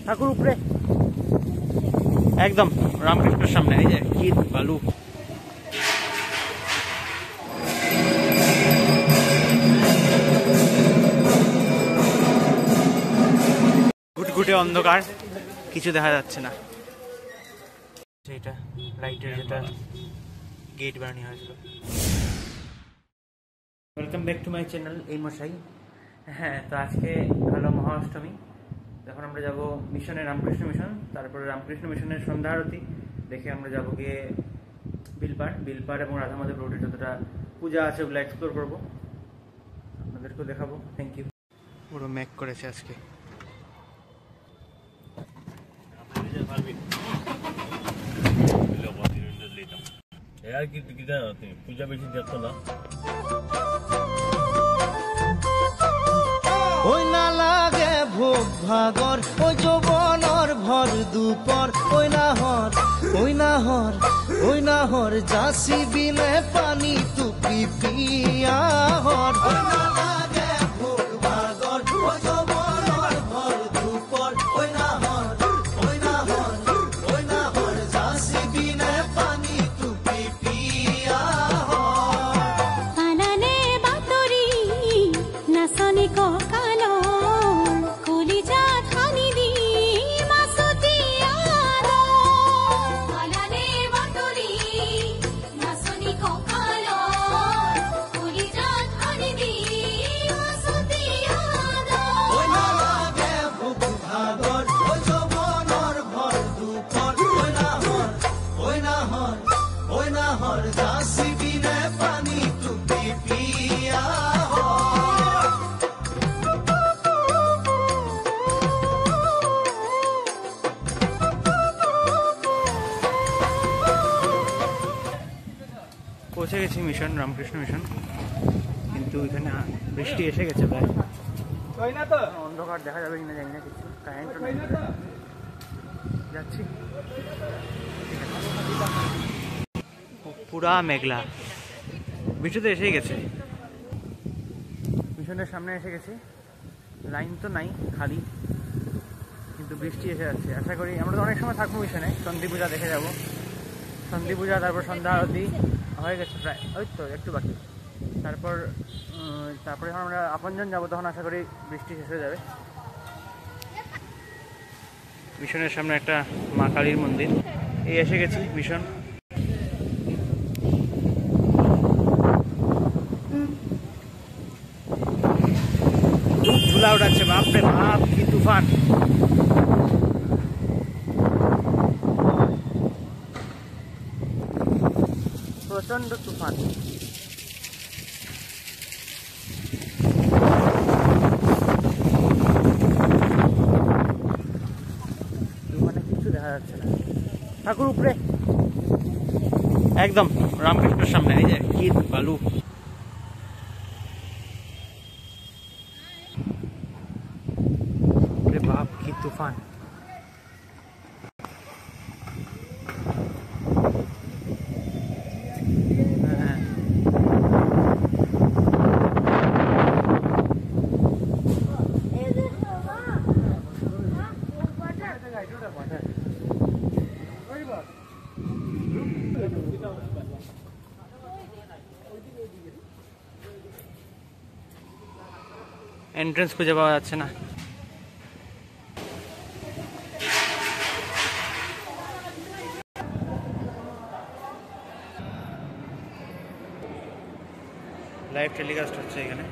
ঠাকুর উপরে একদম রামকৃষ্ণের সামনে। এই যে কি বালু, ঘুটঘুটে অন্ধকার, কিছু দেখা যাচ্ছে না। এটা লাইটের যেটা গেট বানানো হয়েছিল। Welcome back to my channel এই মশাই। হ্যাঁ, তো আজকে হলো মহাষ্টমী। এখন আমরা যাব মিশনে, রামকৃষ্ণ মিশন। তারপরে রামকৃষ্ণ মিশনের সন্ধ্যা আরতি দেখে আমরা যাবো গিয়ে বিলপাড় এবং রাধা মাধব রোডে যতটা পূজা আছে ওগুলো এক্সপ্লোর করবো, আপনাদেরকেও দেখাবো। Thank you. পুরো ম্যাক করেছে আজকে। পূজা বেশি দেখো না, ওই না লাগে ভোগ ভাগর, ওই যৌবনর ভর দুপর, ওই না হর যাসি বিলে পানি তুপি পিয়া হর। ওই না লাগে ভোগ ভাগর, ওই যৌবনর ভর দুপর, ওই না হর যাসি বিলে পানি তুপি পিয়া হর। আনানে বাতরি নাসনি কো কালো কলিজা খানি দি মাসুতিয়া দো। আনানে বাতরি নাসনি কো কালো কলিজা খানি দি মাসুতিয়া দো। ওই না লাগে ভোগ ভাগর, ওই যৌবনর ভর দুপর, ওই না হর যাসি বিলে পানি তুপি পিয়া হর। পৌঁছে গেছি মিশন, রামকৃষ্ণ মিশন, কিন্তু এখানে বৃষ্টি এসে গেছে প্রায়। অন্ধকার দেখা যাবে কিনা জানি না, কিছু কারেন্টও নেই। যাচ্ছি, পুরা মেঘলা, বৃষ্টি তো এসেই গেছে। মিশনের সামনে এসে গেছি, লাইন তো নাই, খালি, কিন্তু বৃষ্টি এসে যাচ্ছে। আশা করি আমরা তো অনেক সময় থাকবো মিশনে, সন্ধি পূজা দেখে যাব। সন্ধি পূজা, তারপর সন্ধ্যা আরতি হয়ে গেছে প্রায়, ওই তো একটু বাকি। তারপরে যখন আমরা আপনজন যাবো তখন আশা করি বৃষ্টি শেষ হয়ে যাবে। মিশনের সামনে একটা মা কালীর মন্দির, এই এসে গেছি মিশন। খুব ধুলা উঠাচ্ছে, বাপরে বাপ কি তুফান। প্রচন্ড তুফান। তুফানে কিছু দেখা যাচ্ছে না। ঠাকুর উপরে একদম রামকৃষ্ণের সামনে। এই যে কি বালু, বাপ কি তুফান। এন্ট্রেন্স খুঁজে পাওয়া যাচ্ছে না। লাইভ টেলিকাস্ট হচ্ছে এখানে।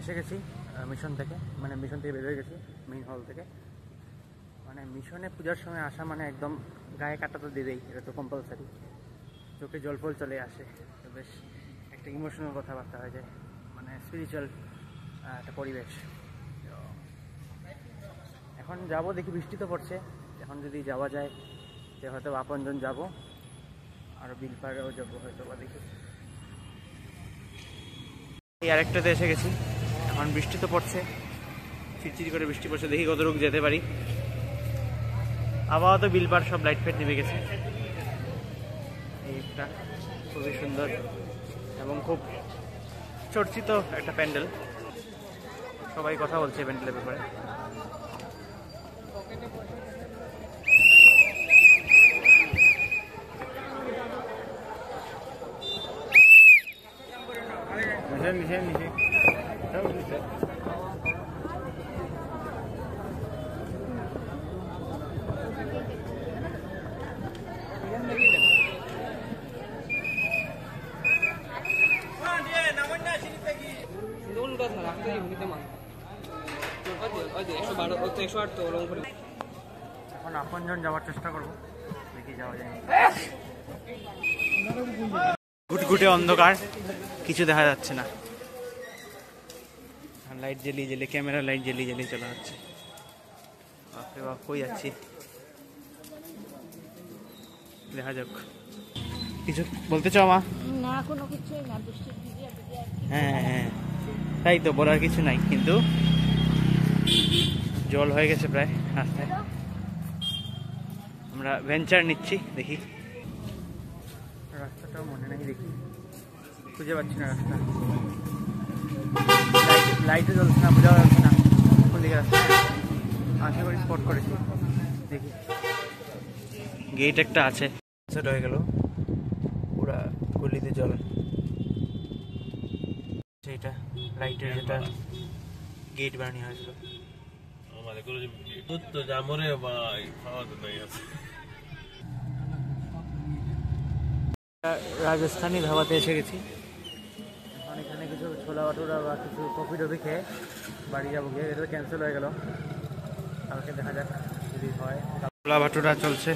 এসে গেছি মিশন থেকে, মানে মিশন থেকে বের হয়ে গেছি মেইন হল থেকে। মানে মিশনে পূজার সময় আসা মানে একদম গায়ে কাটা তো দেবেই, এটা তো কম্পালসারি, চোখে জল ফল চলে আসে, তো বেশ একটা ইমোশনাল কথাবার্তা হয়ে যায়, মানে স্পিরিচুয়াল একটা পরিবেশ। তো এখন যাব, দেখি বৃষ্টি তো পড়ছে, এখন যদি যাওয়া যায় যে হয়তো আপনজন যাব, আরও বিলপাড়েও যাবো হয়তো বা, দেখি। এই আরেকটাতে এসে গেছি, এখন বৃষ্টি তো পড়ছে, চিরচিরি করে বৃষ্টি পড়ছে, দেখি কতটুকু যেতে পারি। আবহাওয়া তো বিলপাড় সব লাইট ফাইট নেমে গেছে। এই একটা খুবই সুন্দর এবং খুব চর্চিত একটা প্যান্ডেল, সবাই কথা বলছে প্যান্ডেলের ব্যাপারে। এখন আপনজন যাওয়ার চেষ্টা করবো, দেখি যাওয়া যায়। ঘুটঘুটে অন্ধকার, কিছু দেখা যাচ্ছে না, লাইট জ্বালিয়ে জ্বালিয়ে, ক্যামেরা লাইট জ্বালিয়ে জ্বালিয়ে চলা যাচ্ছে। বাপরে বাপ, কই যাচ্ছি, দেখা যাক। কিছু বলতে চাও মা? না, কোনো কিছুই না, বৃষ্টির ভিজে ভিজে আর কি। হ্যাঁ হ্যাঁ, তাই তো, বলার কিছু নাই, কিন্তু জল হয়ে গেছে প্রায় রাস্তায়। আমরা ভেঞ্চার নিচ্ছি, দেখি। রাস্তাটাও মনে নেই, দেখি, খুঁজে পাচ্ছি না রাস্তা, লাইটও জ্বলছে না, বোঝা যাচ্ছে না কোন দিকে রাস্তা। আশা করি স্পট করেছি, দেখি। গেট একটা আছে, সেট হয়ে গেল, পুরা গলিতে জল। সেইটা লাইটের যেটা গেট বানানো হয়েছিল। আমাদের কোনো যে দুধ তো জামরে ভাই খাওয়া তো নাই আছে। রাজস্থানি ধাবাতে এসে গেছি, এখন এখানে কিছু ছোলা ভাটুরা বা কিছু কফি টফি খেয়ে বাড়ি যাবো গিয়ে। এটা ক্যান্সেল হয়ে গেল, কালকে দেখা যাক যদি হয়। ছোলা ভাটুরা চলছে।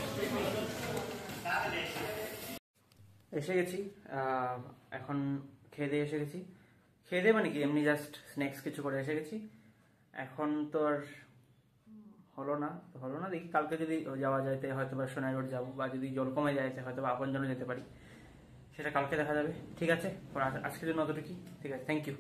এসে গেছি, এখন খেয়ে দিয়ে এসে গেছি। খেয়ে দিয়ে মানে কি, এমনি জাস্ট স্ন্যাক্স কিছু করে এসে গেছি। এখন তো আর হলো না, দেখি কালকে যদি যাওয়া যায় হয়তো বা সোনারগড় যাবো, বা যদি জল কমে যায় হয়তো বা আপনজনে যেতে পারি, সেটা কালকে দেখা যাবে। ঠিক আছে, আজকের জন্য অতটুকুই, ঠিক আছে, থ্যাংক ইউ।